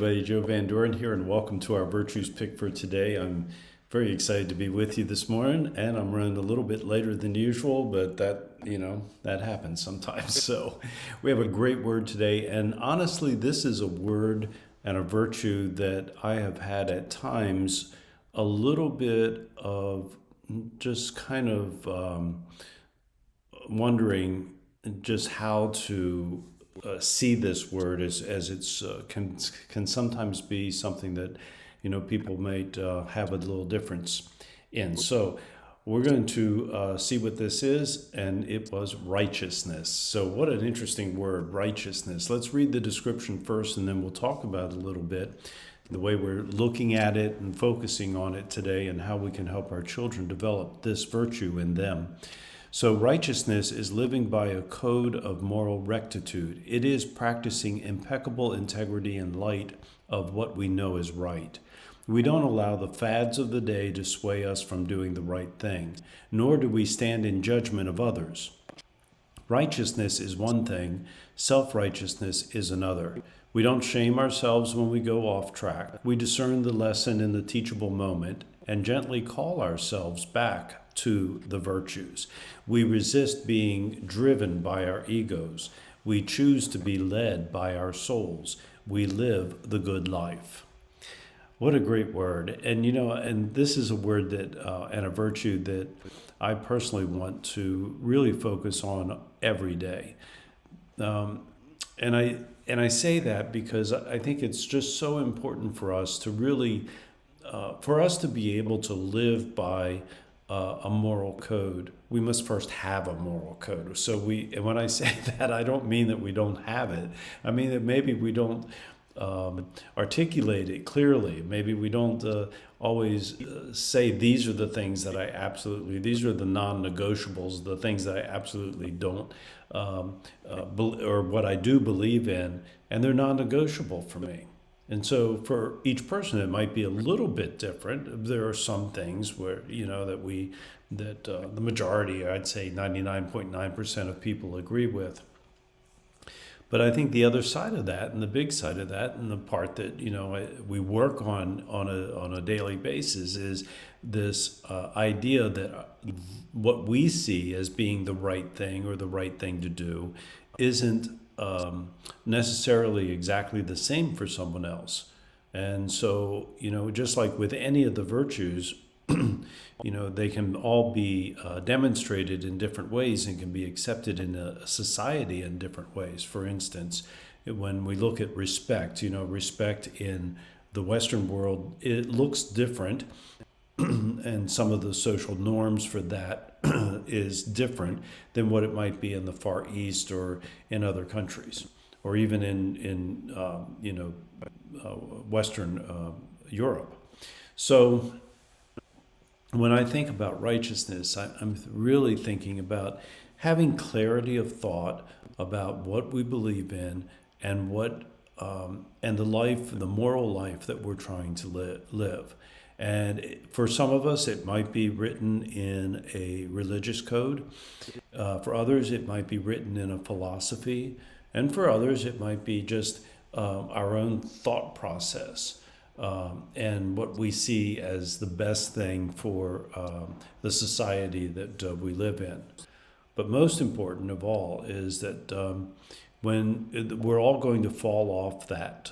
everybody. Joe Van Doren here, and welcome to our Virtues Pick for today. I'm very excited to be with you this morning, and I'm running a little bit later than usual, but that happens sometimes. So we have a great word today, and honestly, this is a word and a virtue that I have had at times a little bit of just kind of wondering just how to see this word as it's can sometimes be something that people might have a little difference in. So we're going to see what this is, and it was righteousness. So what an interesting word, righteousness. Let's read the description first, and then we'll talk about it a little bit, the way we're looking at it and focusing on it today, and how we can help our children develop this virtue in them. So righteousness is living by a code of moral rectitude. It is practicing impeccable integrity in light of what we know is right. We don't allow the fads of the day to sway us from doing the right thing, nor do we stand in judgment of others. Righteousness is one thing, self-righteousness is another. We don't shame ourselves when we go off track. We discern the lesson in the teachable moment and gently call ourselves back to the virtues. We resist being driven by our egos. We choose to be led by our souls. We live the good life. What a great word. And this is a word that and a virtue that I personally want to really focus on every day. And I say that because I think it's just so important for us to really for us to be able to live by a moral code. We must first have a moral code. So and when I say that, I don't mean that we don't have it. I mean that maybe we don't articulate it clearly. Maybe we don't always say these are the things that these are the non-negotiables, the things that I absolutely don't, or what I do believe in, and they're non-negotiable for me. And so for each person, it might be a little bit different. There are some things where, that the majority, I'd say 99.9% of people agree with. But I think the other side of that, and the big side of that, and the part that, we work on a daily basis is this idea that what we see as being the right thing or the right thing to do isn't necessarily exactly the same for someone else. And so, just like with any of the virtues, they can all be demonstrated in different ways and can be accepted in a society in different ways. For instance, when we look at respect, respect in the Western world, it looks different. And some of the social norms for that is different than what it might be in the Far East or in other countries, or even in Western Europe. So when I think about righteousness, I'm really thinking about having clarity of thought about what we believe in and and the moral life that we're trying to live. And for some of us, it might be written in a religious code. For others, it might be written in a philosophy. And for others, it might be just our own thought process and what we see as the best thing for the society that we live in. But most important of all is that when we're all going to fall off that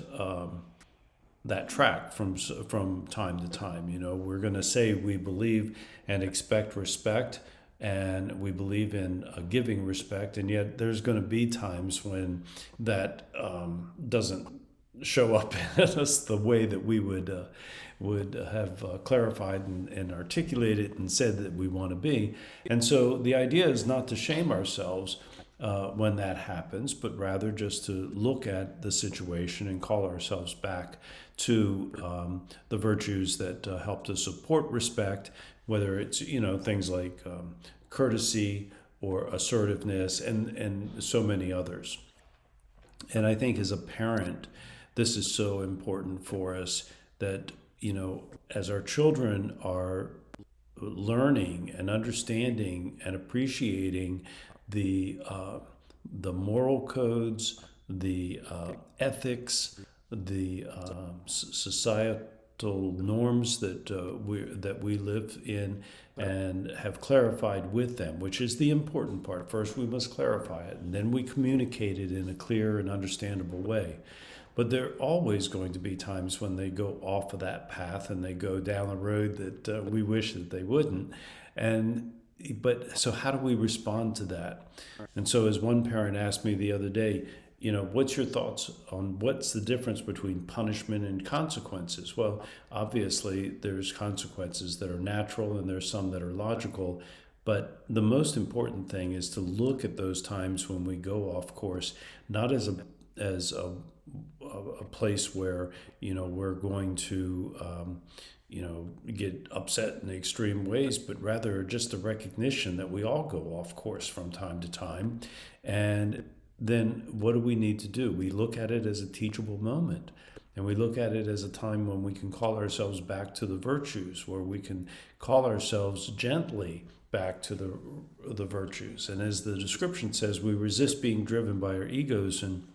track from time to time. We're going to say we believe and expect respect, and we believe in giving respect, and yet there's going to be times when that doesn't show up in us the way that we would have clarified and articulated and said that we want to be. And so the idea is not to shame ourselves when that happens, but rather just to look at the situation and call ourselves back to the virtues that help to support respect, whether it's things like courtesy or assertiveness and so many others. And I think as a parent, this is so important for us that as our children are learning and understanding and appreciating the moral codes, the ethics, the societal norms that we live in, and have clarified with them, which is the important part. First, we must clarify it, and then we communicate it in a clear and understandable way. But there are always going to be times when they go off of that path and they go down a road that we wish that they wouldn't. But so how do we respond to that? And so, as one parent asked me the other day, what's your thoughts on what's the difference between punishment and consequences? Well, obviously, there's consequences that are natural and there's some that are logical. But the most important thing is to look at those times when we go off course, not as a place where we're going to get upset in extreme ways, but rather just a recognition that we all go off course from time to time. And then what do we need to do? We look at it as a teachable moment, and we look at it as a time when we can call ourselves back to the virtues, where we can call ourselves gently back to the virtues. And as the description says, we resist being driven by our egos. And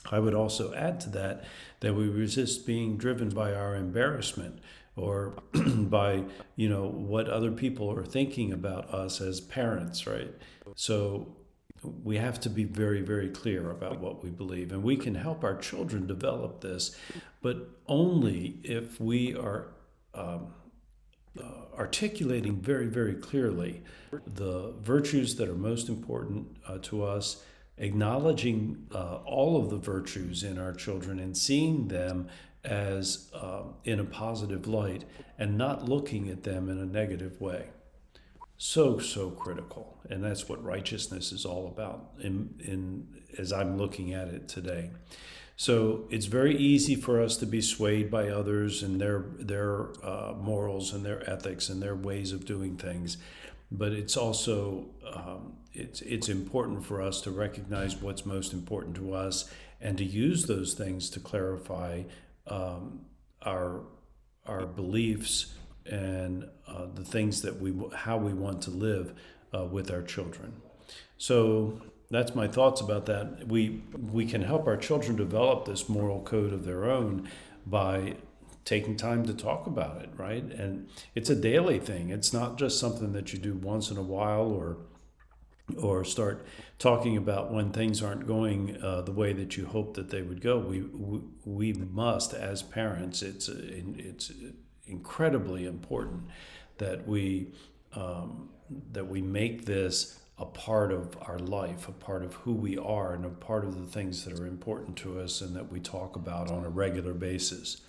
I would also add to that we resist being driven by our embarrassment, or by what other people are thinking about us as parents, right? So we have to be very, very clear about what we believe, and we can help our children develop this, but only if we are articulating very, very clearly the virtues that are most important to us, acknowledging all of the virtues in our children and seeing them as in a positive light, and not looking at them in a negative way. So critical. And that's what righteousness is all about as I'm looking at it today. So it's very easy for us to be swayed by others and their morals and their ethics and their ways of doing things. But it's also it's important for us to recognize what's most important to us, and to use those things to clarify our beliefs and the things that how we want to live with our children. So that's my thoughts about that. We can help our children develop this moral code of their own by taking time to talk about it, right? And it's a daily thing. It's not just something that you do once in a while, or start talking about when things aren't going the way that you hope that they would go. We must, as parents, it's incredibly important that we make this a part of our life, a part of who we are, and a part of the things that are important to us and that we talk about on a regular basis.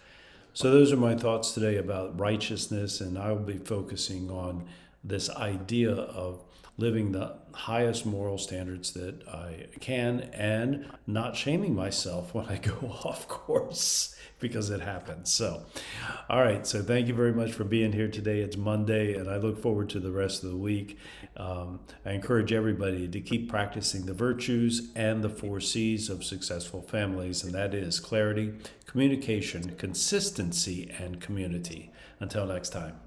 So those are my thoughts today about righteousness, and I will be focusing on this idea of living the highest moral standards that I can, and not shaming myself when I go off course, because it happens. So, all right. So thank you very much for being here today. It's Monday, and I look forward to the rest of the week. I encourage everybody to keep practicing the virtues and the 4 C's of successful families, and that is clarity, communication, consistency, and community. Until next time.